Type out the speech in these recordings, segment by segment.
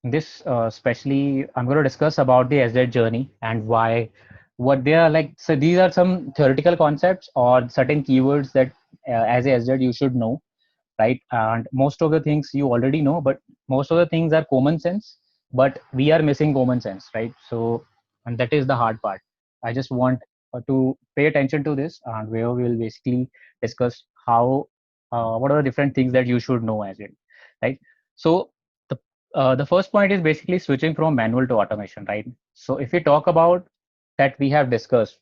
this especially I'm going to discuss about the SZ journey and why, what they are like. So these are some theoretical concepts or certain keywords that as a SZ you should know, right? And most of the things you already know, but most of the things are common sense, but we are missing common sense, right? So, and that is the hard part. I just want to pay attention to this, and where we will basically discuss how, what are the different things that you should know as it, right? So, the the first point is basically switching from manual to automation, right? So, if we talk about that, we have discussed,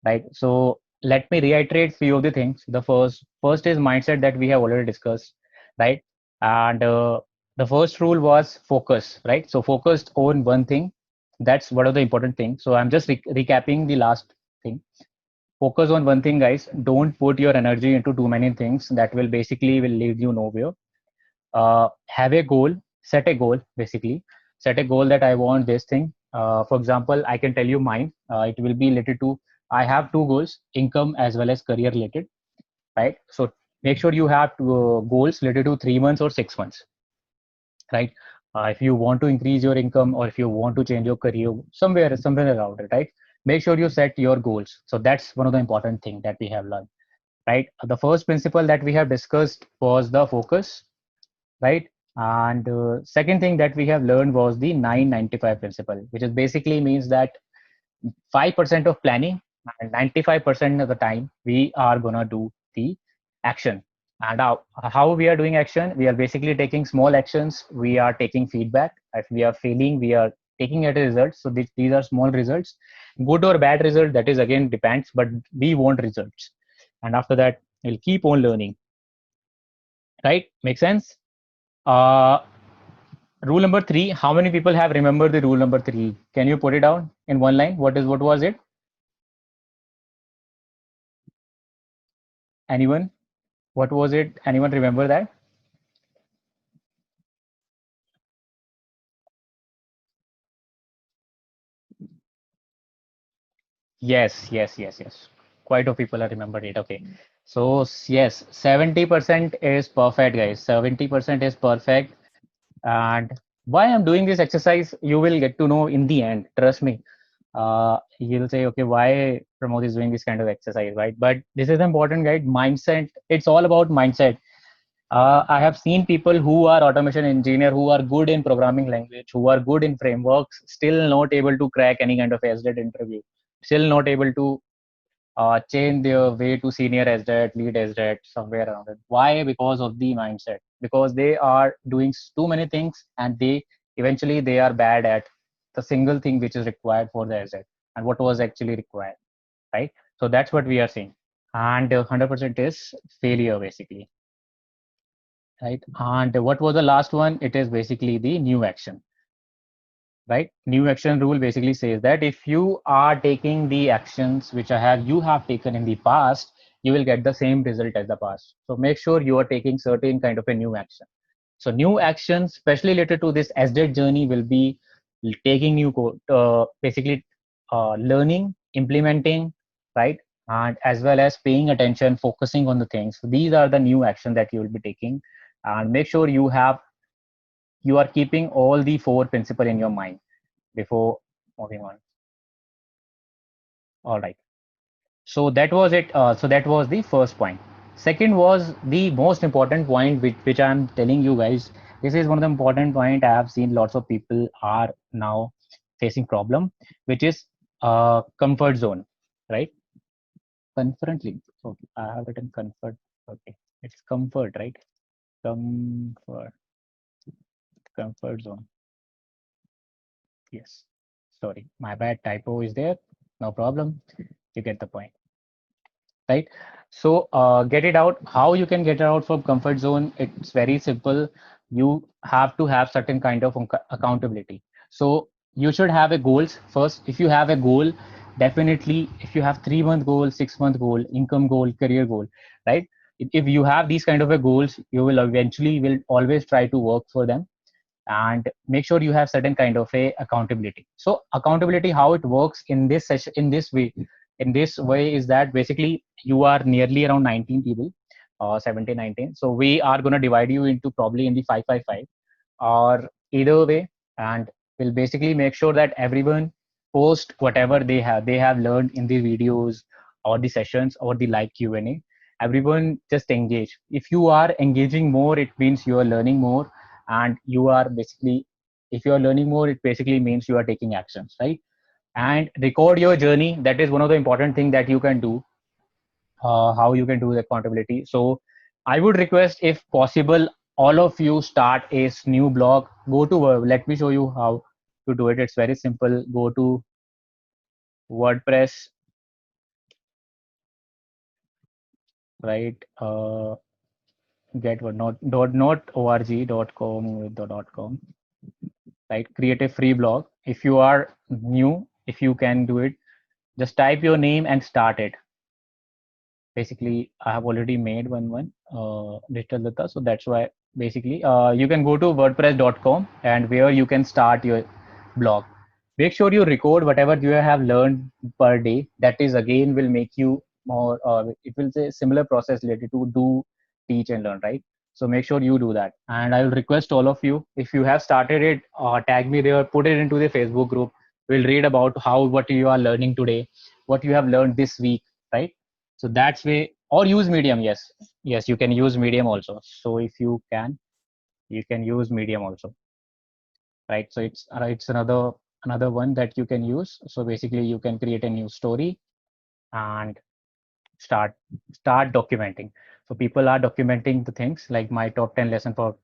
right? So, let me reiterate few of the things. The first is mindset that we have already discussed, right? And the first rule was focus, right? So focused on one thing. That's one of the important things. So I'm just recapping the last thing. Focus on one thing, guys. Don't put your energy into too many things. That will basically will lead you nowhere. Have a goal. Set a goal. Basically, set a goal that I want this thing. For example, I can tell you mine. It will be related to. I have two goals: income as well as career related, right? So make sure you have goals related to 3 months or 6 months, right? If you want to increase your income or if you want to change your career, somewhere around it, right? Make sure you set your goals. So that's one of the important thing that we have learned, right? The first principle that we have discussed was the focus, right? And second thing that we have learned was the 995 principle, which is basically means that 5% of planning and 95% of the time we are gonna do the action. And how we are doing action, we are basically taking small actions, we are taking feedback. If we are failing, we are taking at a result. So these are small results, good or bad result, that is again depends, but we want results. And after that we'll keep on learning, right? Make sense? uh Rule number 3, how many people have remembered the rule number 3? Can you put it down in one line? What was it? Anyone? What was it? Anyone remember that? Yes. Quite a people are remembered it. Okay. So yes, 70% is perfect, guys. 70% is perfect. And why I'm doing this exercise, you will get to know in the end. Trust me. You'll say, okay, why Pramod is doing this kind of exercise, right? But this is important, guys. Mindset. It's all about mindset. I have seen people who are automation engineer, who are good in programming language, who are good in frameworks, still not able to crack any kind of SDET interview, still not able to change their way to senior SDET, lead SDET, somewhere around it. Why? Because of the mindset. Because they are doing too many things, and they eventually they are bad at the single thing which is required for the SDET and what was actually required, right? So that's what we are seeing, and 100% is failure basically, right? And what was the last one? It is basically the new action, right? New action rule basically says that if you are taking the actions which you have taken in the past, you will get the same result as the past. So make sure you are taking certain kind of a new action. So new actions, especially related to this SDET journey, will be taking new code, basically learning, implementing, right? And as well as paying attention, focusing on the things. So these are the new action that you will be taking, and make sure you are keeping all the four principle in your mind before moving on. All right. So that was it. So that was the first point. Second was the most important point, which I'm telling you guys. This is one of the important point. I have seen lots of people are now facing problem, which is comfort zone, right? Confidently. Okay, I have written comfort. Okay, it's comfort, right? Comfort, comfort zone. Yes. Sorry, my bad. Typo is there. No problem. You get the point, right? So get it out. How you can get it out from comfort zone? It's very simple. You have to have certain kind of accountability. So you should have a goals first. If you have a goal, definitely if you have 3 month goal, 6 month goal, income goal, career goal, right? If you have these kind of a goals, you will eventually will always try to work for them, and make sure you have certain kind of a accountability. So accountability, how it works in this session, in this way is that basically you are nearly around 19 people, 17 19. So we are going to divide you into probably in the 5 5 5, or either way. and will basically make sure that everyone post whatever they have learned in the videos or the sessions or the live Q&A. Everyone just engage. If you are engaging more, it means you are learning more, and you are basically, if you are learning more, it basically means you are taking actions, right? And record your journey. That is one of the important things that you can do. How you can do the accountability. So I would request, if possible, all of you start a new blog. Go to let me show you how to do it. It's very simple. Go to WordPress, right? Get what, not org.com with the .com, right? Create a free blog. If you are new, if you can do it, just type your name and start it. Basically, I have already made one Digital Data, so that's why basically you can go to wordpress.com, and where you can start your blog. Make sure you record whatever you have learned per day. That is again will make you more. It will say similar process related to do, teach, and learn, right? So make sure you do that. And I will request all of you, if you have started it, tag me there, put it into the Facebook group. We'll read about how what you are learning today, what you have learned this week, right? So that's way. Or use Medium. Yes, yes, you can use Medium also. So if you can, you can use Medium also, right? So it's another one that you can use. So basically you can create a new story and start start documenting. So people are documenting the things like my top 10 lesson for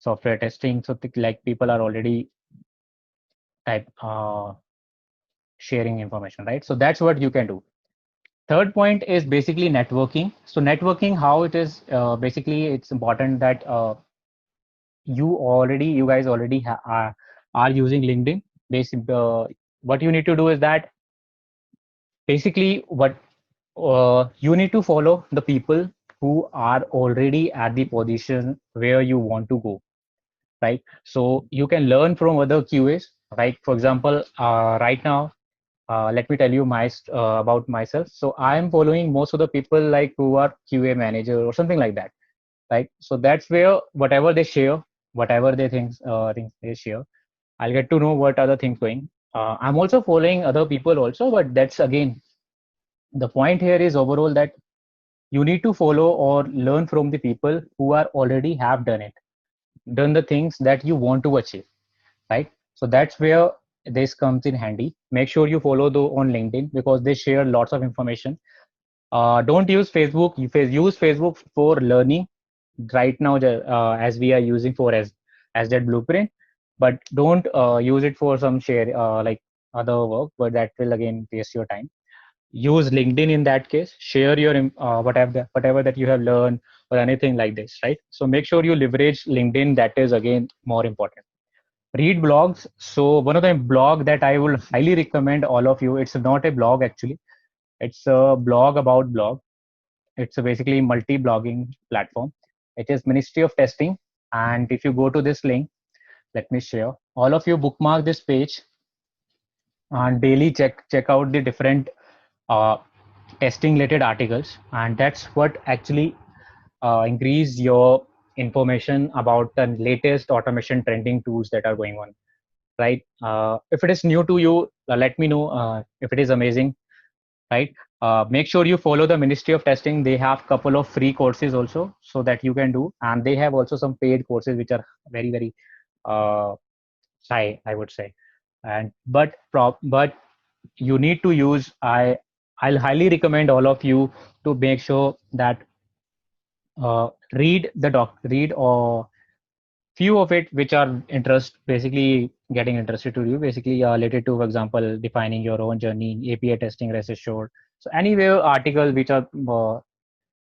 software testing. So like people are already type sharing information, right? So that's what you can do. Third point is basically networking. So networking, how it is, basically it's important that you guys already are using LinkedIn. What you need to do is that basically what you need to follow the people who are already at the position where you want to go, right? So you can learn from other QAs, right? For example, right now, let me tell you about myself. So I am following most of the people like who are QA manager or something like that, right? So that's where whatever they share, whatever they think they share, I'll get to know what other things going. I'm also following other people also, but that's again, the point here is overall that you need to follow or learn from the people who are already have done the things that you want to achieve, right? So that's where this comes in handy. Make sure you follow on LinkedIn, because they share lots of information. Don't use Facebook. Use Facebook for learning right now, as we are using for as that blueprint, but don't use it for some share like other work, but that will again waste your time. Use LinkedIn in that case. Share your whatever that you have learned or anything like this, right? So make sure you leverage LinkedIn. That is again more important. Read blogs. So one of the blog that I will highly recommend all of you, it's not a blog actually, it's a blog about blog. It's a basically multi-blogging platform. It is Ministry of Testing. And if you go to this link, let me share. All of you bookmark this page and daily check out the different uh, testing related articles, and that's what actually increase your information about the latest automation trending tools that are going on, right? If it is new to you, let me know. If it is amazing, right? Make sure you follow the Ministry of Testing. They have couple of free courses also, so that you can do, and they have also some paid courses which are very uh, high, I would say. And but you need to use. I'll highly recommend all of you to make sure that read or few of it which are interest basically getting interested to you, basically related to, for example, defining your own journey, API testing, rest assured. So anywhere article which are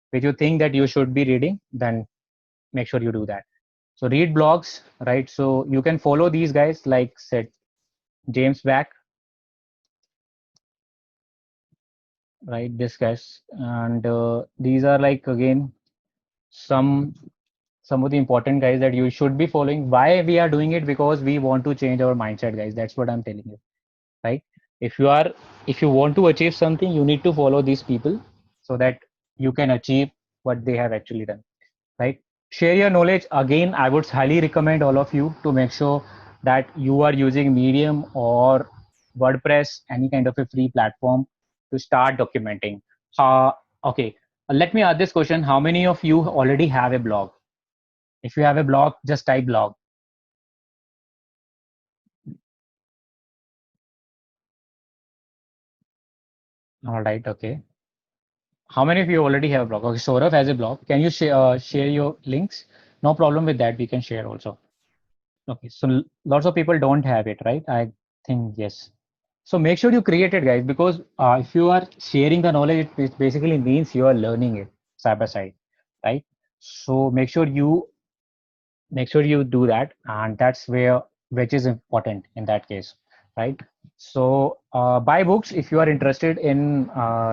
which you think that you should be reading, then make sure you do that. So read blogs, right? So you can follow these guys, like said James Back, right? This guys, and these are like again some some of the important guys that you should be following. Why we are doing it? Because we want to change our mindset, guys. That's what I'm telling you, right? if you are if you want to achieve something, you need to follow these people, so that you can achieve what they have actually done, right? Share your knowledge. Again, I would highly recommend all of you to make sure that you are using Medium or WordPress, any kind of a free platform to start documenting. Okay, let me ask this question. How many of you already have a blog? If you have a blog, just type blog. All right, okay. How many of you already have a blog? Okay, Saurav has a blog. Can you share your links? No problem with that. We can share also. Okay, so lots of people don't have it, right? I think yes. So make sure you create it, guys, because if you are sharing the knowledge, it basically means you are learning it side by side, right? So make sure you do that, and that's where which is important in that case, right? So buy books if you are interested in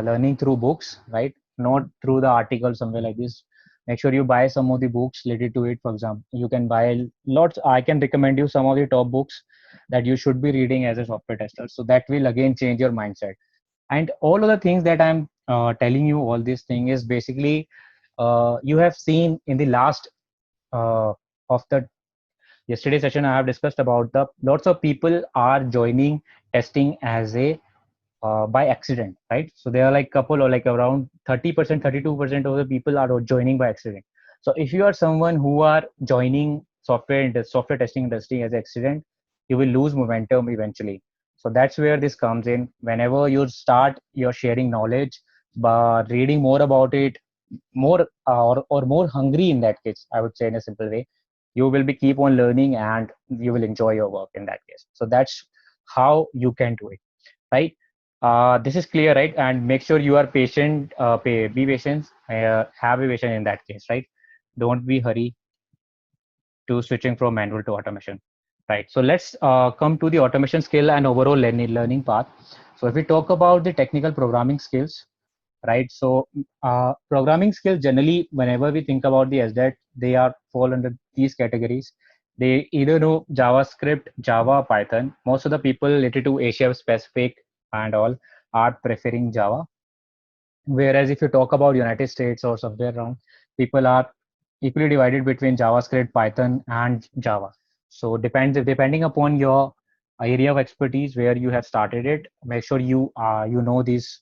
learning through books, right? Not through the article somewhere like this. Make sure you buy some of the books related to it. For example, you can buy lots. I can recommend you some of the top books that you should be reading as a software tester, so that will again change your mindset. And all of the things that I'm telling you, all this thing is basically you have seen in the last uh, of the yesterday session. I have discussed about the lots of people are joining testing as a by accident, right? So there are like couple or like around 30%, 32% of the people are joining by accident. So if you are someone who are joining software testing industry as accident, you will lose momentum eventually. So that's where this comes in. Whenever you start your sharing knowledge, but reading more about it, more or more hungry in that case, I would say in a simple way, you will be keep on learning and you will enjoy your work in that case. So that's how you can do it, right? This is clear, right? And make sure you are patient, be patient, have a patient in that case, right? Don't be hurry to switching from manual to automation, right? So let's come to the automation skill and overall learning path. So if we talk about the technical programming skills, right? So programming skills generally, whenever we think about the SDET, they are fall under these categories. They either know JavaScript, Java, Python. Most of the people related to Asia specific and all are preferring Java. Whereas if you talk about United States or somewhere around, people are equally divided between JavaScript, Python, and Java. So depending upon your area of expertise where you have started it. Make sure you know these,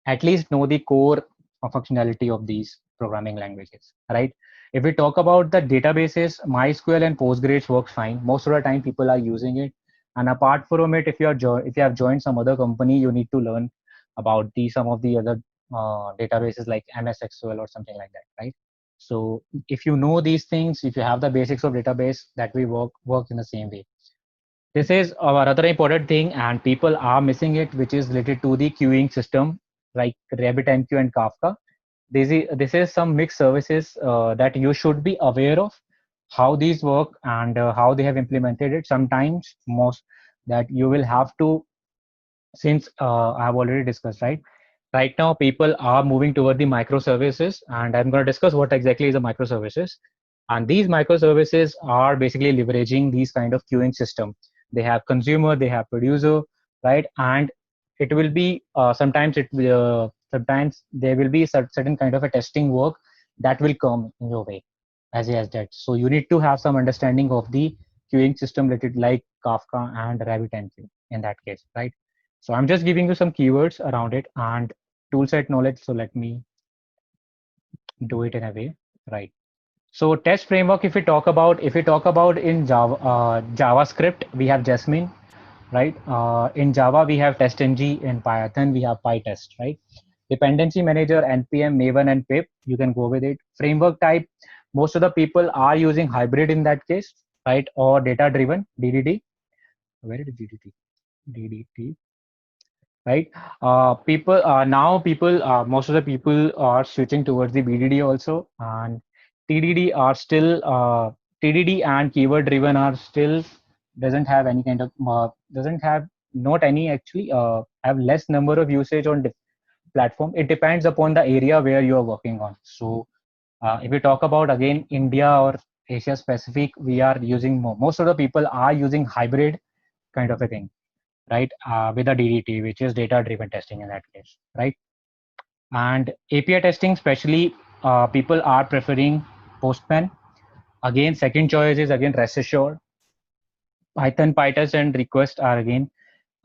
at least know the core functionality of these programming languages, right? If we talk about the databases, MySQL and Postgres works fine. Most of the time people are using it. And apart from it, if you have joined some other company, you need to learn about the some of the other databases like MS SQL or something like that, right? So if you know these things, if you have the basics of database, that we work in the same way. This is our other important thing, and people are missing it, which is related to the queuing system like RabbitMQ and Kafka. This is some mixed services that you should be aware of how these work and how they have implemented it. Sometimes most that you will have to, since I have already discussed, right? Right now, people are moving toward the microservices, and I'm going to discuss what exactly is a microservices. And these microservices are basically leveraging these kind of queuing system. They have consumer, they have producer, right? And it will be sometimes there will be certain kind of a testing work that will come in your way as that. So you need to have some understanding of the queuing system related like Kafka and RabbitMQ in that case, right? So I'm just giving you some keywords around it and toolset knowledge. So let me do it in a way, right? So test framework, if we talk about in JavaScript, we have Jasmine, right? In Java, we have TestNG. In Python, we have PyTest, right? Dependency manager, NPM, Maven, and pip. You can go with it. Framework type, most of the people are using hybrid in that case, right? Or data driven, DDD. Where is DDT? DDT, right? Most of the people are switching towards the BDD also, and TDD are still TDD and keyword driven are still doesn't have any kind of doesn't have not any actually have less number of usage on platform. It depends upon the area where you are working on. So if we talk about again India or Asia specific, we are using most of the people are using hybrid kind of a thing, right? With a DDT, which is data driven testing in that case, right? And API testing, especially people are preferring Postman. Again, second choice is again Rest Assured. Python, PyTest, and request are again.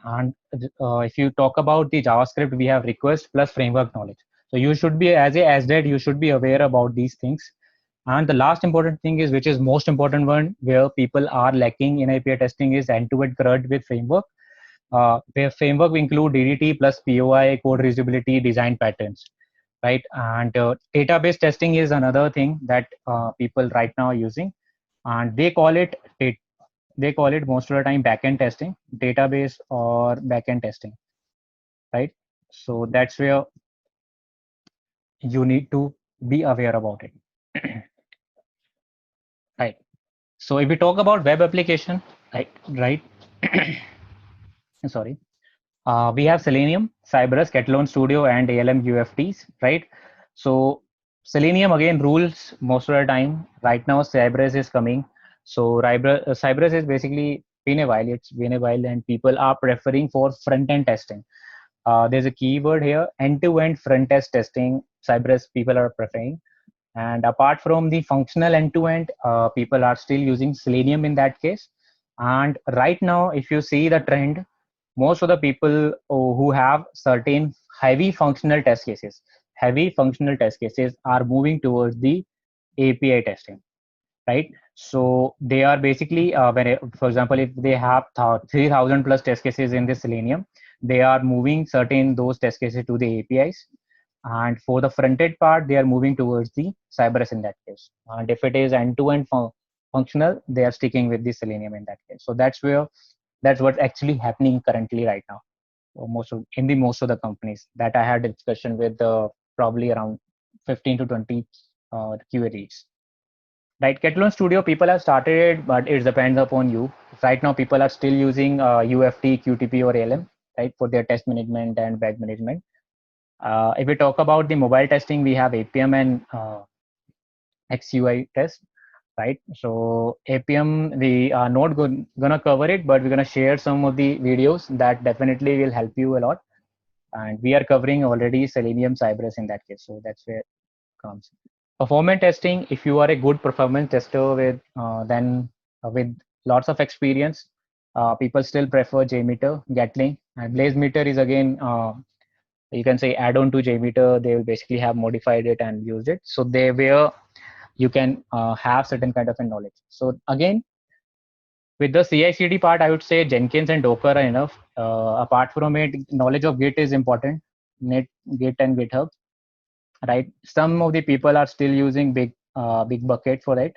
And if you talk about the JavaScript, we have request plus framework knowledge. So you should be, as a SDET, you should be aware about these things. And the last important thing is, which is most important one, where people are lacking in API testing, is end-to-end CRUD with framework. Where framework will include DDT plus POI, code reusability, design patterns, right? And database testing is another thing that people right now are using, and they call it most of the time backend testing, database or backend testing, right? So that's where you need to be aware about it. Right. So if we talk about web application, right, sorry, we have Selenium, Cypress, Catalan Studio, and ALM UFTs, right? So Selenium again rules most of the time. Right now, Cypress is coming. So Cypress is basically been a while. It's been a while, and people are preferring for front end testing. There's a keyword here: end-to-end front end testing. Cypress people are preferring. And apart from the functional end-to-end, people are still using Selenium in that case. And right now, if you see the trend, most of the people who have certain heavy functional test cases are moving towards the API testing, right? So they are basically, for example, if they have 3,000 plus test cases in the Selenium, they are moving certain those test cases to the APIs. And for the front-end part, they are moving towards the Cypress in that case. And if it is end-to-end functional, they are sticking with the Selenium in that case. So that's what's actually happening currently right now. Most of the companies that I had a discussion with, probably around 15 to 20 QA leads. Right, Catalan Studio, people have started, but it depends upon you. Right now, people are still using UFT, QTP, or ALM, right, for their test management and bag management. If we talk about the mobile testing, we have APM and XUI test, right? So APM, we are not gonna cover it, but we're gonna share some of the videos that definitely will help you a lot. And we are covering already Selenium, Cypress in that case. So that's where it comes. Performance testing, if you are a good performance tester with lots of experience, people still prefer JMeter, Gatling, and BlazeMeter is again, you can say, add-on to JMeter. They will basically have modified it and used it. So they where you can have certain kind of a knowledge. So again, with the CI/CD part, I would say Jenkins and Docker are enough. Apart from it, knowledge of Git is important. Git and GitHub, right? Some of the people are still using big bucket for it.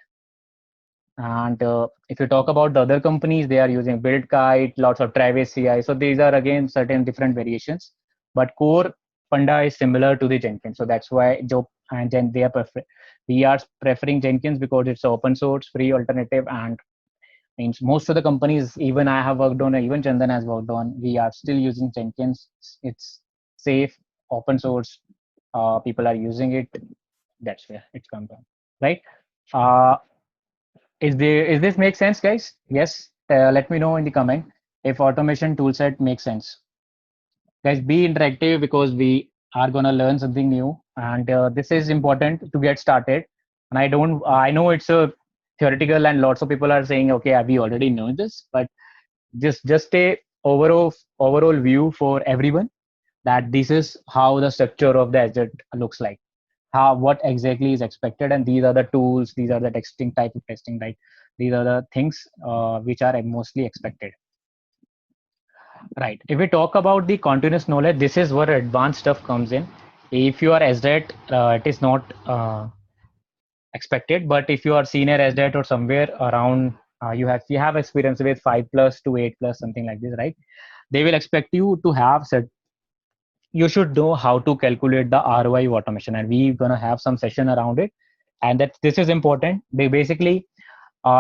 And if you talk about the other companies, they are using BuildKite, lots of Travis CI. So these are again certain different variations, but core Panda is similar to the Jenkins. So that's why Joe and Jen, we are preferring Jenkins because it's open source, free alternative, and means most of the companies, even I have worked on, even Chandan has worked on, we are still using Jenkins. It's safe, open source. People are using it. That's where it's come from, right? Uh, is this make sense, guys? Yes. Let me know in the comment if automation toolset makes sense. Guys, be interactive because we are gonna learn something new, and this is important to get started. And I know it's a theoretical, and lots of people are saying, okay, we already know this, but just a overall view for everyone, that this is how the structure of the asset looks like, how what exactly is expected, and these are the tools, these are the testing type of testing, right? These are the things which are mostly expected. Right. If we talk about the continuous knowledge, this is where advanced stuff comes in. If you are SDET, it is not expected, but if you are senior SDET or somewhere around, you have experience with 5+ to 8+, something like this, right? They will expect you to have set. You should know how to calculate the ROI of automation, and we're gonna have some session around it. And that this is important. They basically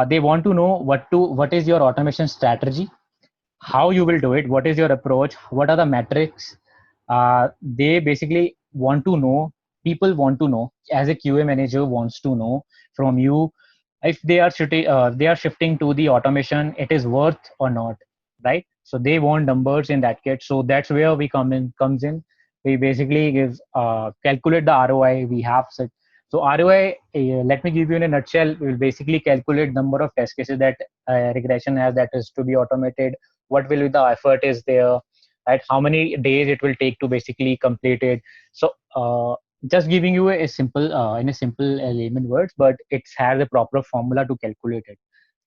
they want to know what is your automation strategy, how you will do it, what is your approach, what are the metrics. They basically want to know, people want to know, as a QA manager wants to know from you, if they are shifting to the automation, it is worth or not, right? So they want numbers in that case. So that's where we comes in. We basically give calculate the ROI. We have So ROI, let me give you in a nutshell, will basically calculate number of test cases that regression has that is to be automated. What will be the effort is there, right? How many days it will take to basically complete it. So just giving you a simple, in a simple layman words, but it has a proper formula to calculate it,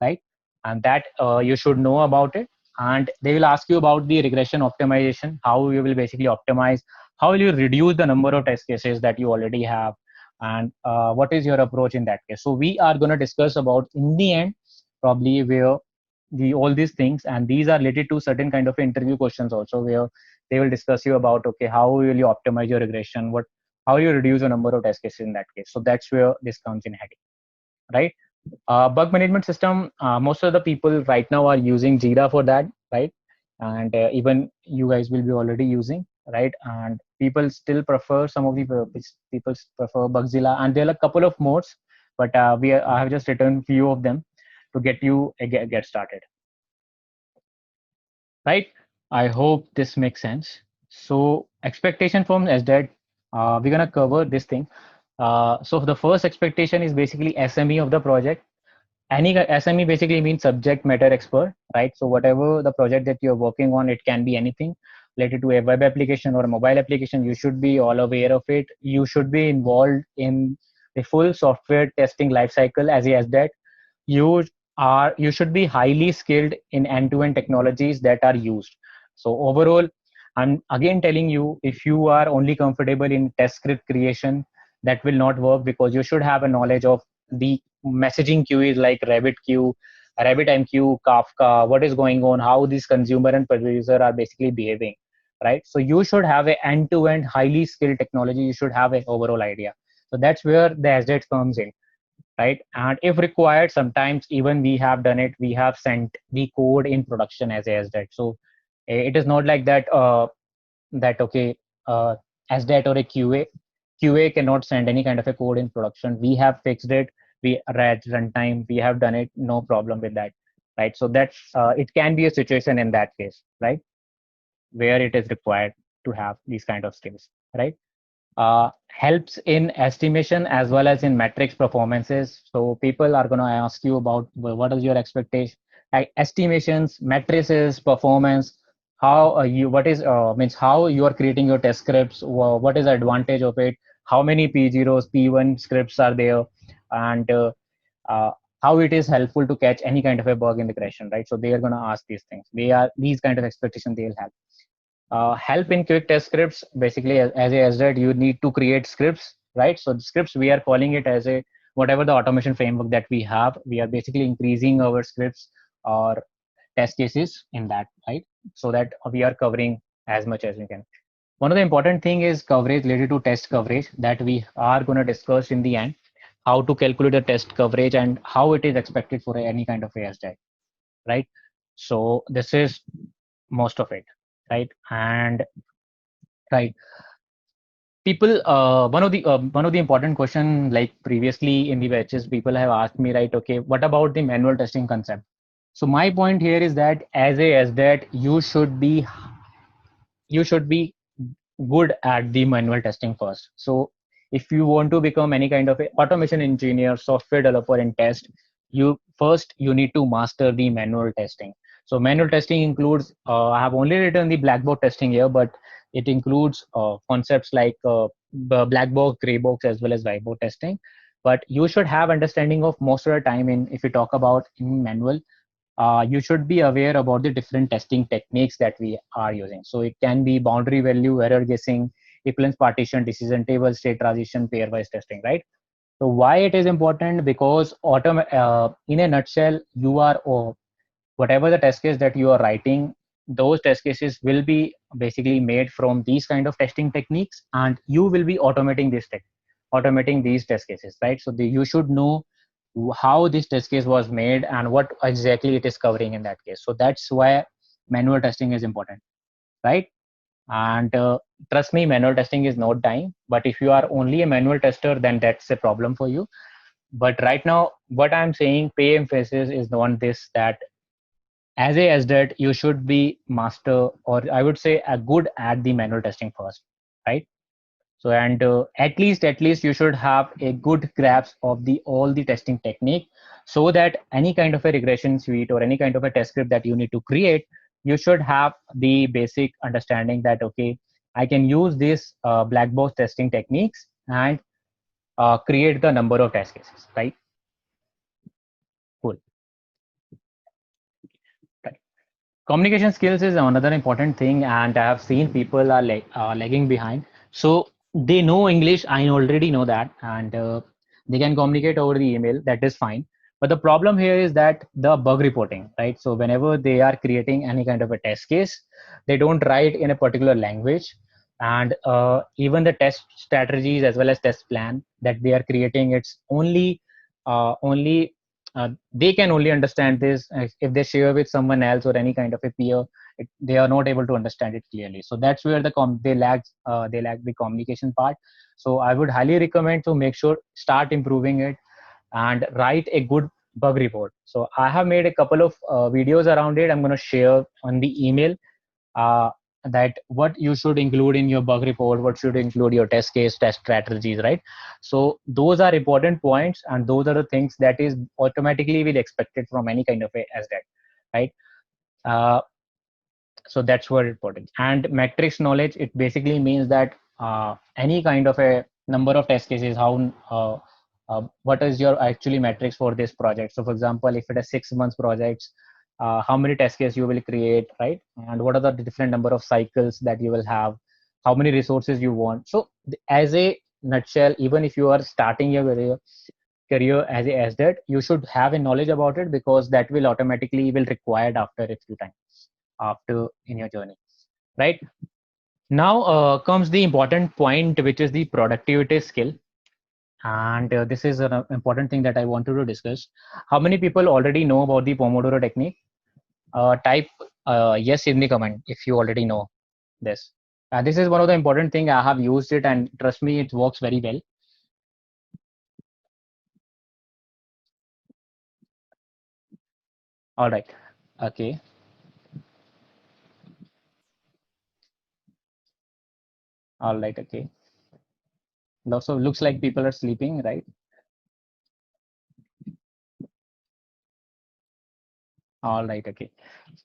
right? And that you should know about it. And they will ask you about the regression optimization, how you will basically optimize, how will you reduce the number of test cases that you already have, and what is your approach in that case. So we are going to discuss about in the end probably where the all these things, and these are related to certain kind of interview questions also, where they will discuss you about, okay, how will you optimize your regression, what, how you reduce the number of test cases in that case. So that's where this comes in handy, right? Bug management system, most of the people right now are using Jira for that, right? And even you guys will be already using, right? And people still prefer, some of the people prefer Bugzilla, and there are a couple of modes, but I have just written few of them to get you get started, right? I hope this makes sense. So expectation from SDET, we're gonna cover this thing. So the first expectation is basically SME of the project. Any SME basically means subject matter expert, right? So whatever the project that you're working on, it can be anything related to a web application or a mobile application. You should be all aware of it. You should be involved in the full software testing lifecycle as that. You should be highly skilled in end-to-end technologies that are used. So overall, I'm again telling you, if you are only comfortable in test script creation, that will not work, because you should have a knowledge of the messaging queues like RabbitMQ, RabbitMQ, Kafka, what is going on, how these consumer and producer are basically behaving, right? So you should have a end-to-end highly skilled technology. You should have an overall idea. So that's where the SDET comes in, right? And if required, sometimes even we have done it. We have sent the code in production as a SDET. So it is not like that. That okay, SDET or a QA cannot send any kind of a code in production. We have fixed it. We read runtime. We have done it. No problem with that, right? So that's it can be a situation in that case, right, where it is required to have these kind of skills, right? Helps in estimation as well as in metrics performances. So people are going to ask you about, well, what is your expectation, like estimations, matrices, performance, how you what is means how you are creating your test scripts, what is the advantage of it, how many P0s, P1 scripts are there, and uh, how it is helpful to catch any kind of a bug in the creation, right? So they are going to ask these things. They are these kind of expectations they'll have. Help in quick test scripts, basically as a SDET you need to create scripts, right? So the scripts, we are calling it as a whatever the automation framework that we have, we are basically increasing our scripts or test cases in that, right? So that we are covering as much as we can. One of the important thing is coverage related to test coverage that we are going to discuss in the end, how to calculate the test coverage and how it is expected for any kind of a SDET, right? So this is most of it, right? And right, people, one of the important question, like previously in the batches, people have asked me, right, okay, what about the manual testing concept? So my point here is that as a SDET, you should be good at the manual testing first. So if you want to become any kind of a automation engineer, software developer in test, you need to master the manual testing. So manual testing includes, I have only written the black box testing here, but it includes concepts like the black box, gray box, as well as white box testing. But you should have understanding of most of the time in, if you talk about in manual, you should be aware about the different testing techniques that we are using. So it can be boundary value, error guessing, equivalence partition, decision table, state transition, pairwise testing, right? So why it is important? Because in a nutshell, you are whatever the test case that you are writing, those test cases will be basically made from these kind of testing techniques, and you will be automating these test cases, right? So you should know how this test case was made and what exactly it is covering in that case. So that's why manual testing is important, right? And trust me, manual testing is not dying, but if you are only a manual tester, then that's a problem for you. But right now, what I'm saying, pay emphasis is on this, that as a SDET, you should be master, or I would say a good at the manual testing first, right? So, and at least you should have a good grasp of the all the testing technique, so that any kind of a regression suite or any kind of a test script that you need to create, you should have the basic understanding that, okay, I can use these black box testing techniques and create the number of test cases, right? Cool. Right. Communication skills is another important thing, and I have seen people are lagging behind. So they know English, I already know that, and they can communicate over the email. That is fine. But the problem here is that the bug reporting, right? So whenever they are creating any kind of a test case, they don't write in a particular language, and even the test strategies as well as test plan that they are creating, it's only they can only understand this if they share with someone else or any kind of a peer. They are not able to understand it clearly, so that's where they lack the communication part. So I would highly recommend to make sure start improving it and write a good bug report. So I have made a couple of videos around it. I'm going to share on the email uh, that what you should include in your bug report, what should include your test case, test strategies, right? So those are important points, and those are the things that is automatically will expected from any kind of a SDET, right? Uh, so that's what important. And metrics knowledge, it basically means that any kind of a number of test cases, how what is your actually metrics for this project. So for example, if it is 6 months projects, how many test cases you will create, right? And what are the different number of cycles that you will have, how many resources you want. So as a nutshell, even if you are starting your career as a SDET, you should have a knowledge about it, because that will automatically will required after a few times after in your journey, right? Now comes the important point, which is the productivity skill. And this is an important thing that I wanted to discuss. How many people already know about the Pomodoro technique? Type yes in the comment if you already know this. This is one of the important thing. I have used it, and trust me, it works very well. All right. Okay. All right. Okay. So looks like people are sleeping, right? All right. Okay.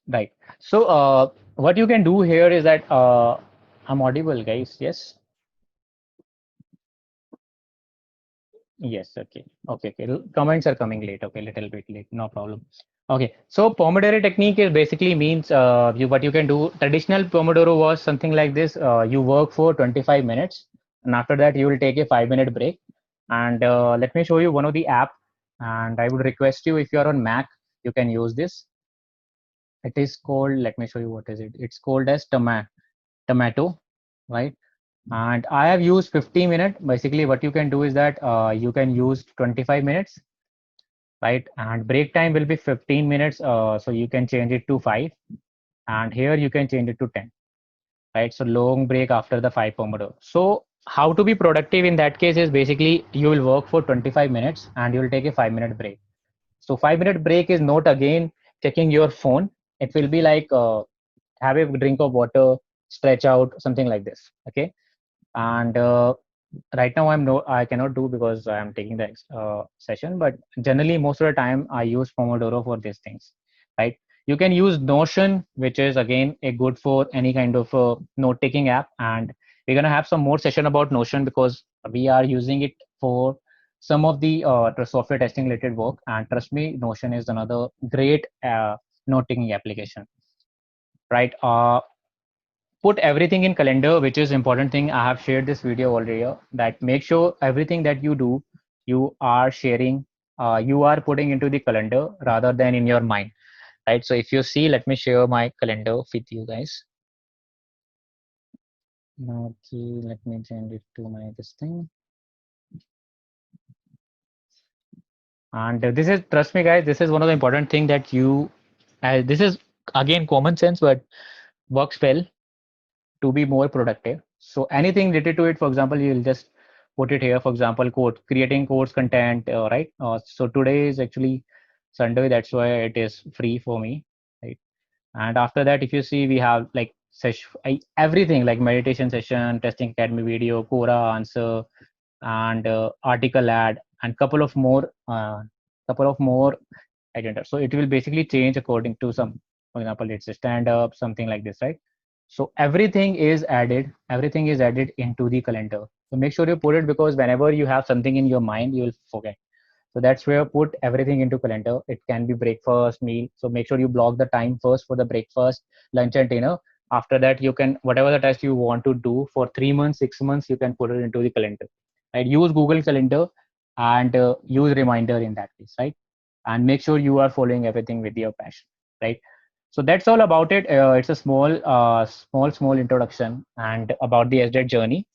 Right. So what you can do here is that I'm audible, guys. Yes. Yes. Okay. Okay. Okay. Comments are coming late. Okay. Little bit late. No problem. Okay. So Pomodoro technique is basically means what you can do. Traditional Pomodoro was something like this. You work for 25 minutes, and after that you will take a 5 minute break. And let me show you one of the app. And I would request you, if you are on Mac, you can use this. It is called. Let me show you what is it. It's called as Tomato, right? And I have used 50 minutes. Basically what you can do is that you can use 25 minutes, right? And break time will be 15 minutes, so you can change it to 5, and here you can change it to 10, right? So long break after the 5 pomodoro. So how to be productive in that case is basically you will work for 25 minutes and you will take a 5 minute break. So 5 minute break is not again checking your phone. It will be like have a drink of water, stretch out, something like this, okay? And right now I cannot do because I'm taking the session, but generally most of the time I use Pomodoro for these things, right? You can use Notion, which is again a good for any kind of note taking app, and we're going to have some more session about Notion because we are using it for some of the software testing related work. And trust me, Notion is another great note taking application, right? Put everything in calendar, which is important thing. I have shared this video already, that make sure everything that you do, you are sharing, you are putting into the calendar rather than in your mind, right? So if you see, let me share my calendar with you guys. Okay, let me change it to my this thing. And this is, trust me guys, this is one of the important thing that you this is again common sense, but works well to be more productive. So anything related to it, for example, you'll just put it here. For example, code creating course content, right? So today is actually Sunday, that's why it is free for me, right? And after that, if you see, we have like everything like meditation session, testing academy video, Quora answer, and article ad, and couple of more agenda. So it will basically change according to some, for example, it's a stand up, something like this, right? So everything is added into the calendar. So make sure you put it, because whenever you have something in your mind, you will forget. So that's where put everything into calendar. It can be breakfast, meal. So make sure you block the time first for the breakfast, lunch, and dinner. After that, you can, whatever the task you want to do for 3 months, 6 months, you can put it into the calendar. Right? Use Google Calendar and use reminder in that case, right? And make sure you are following everything with your passion, right? So that's all about it. It's a small introduction and about the SDET journey.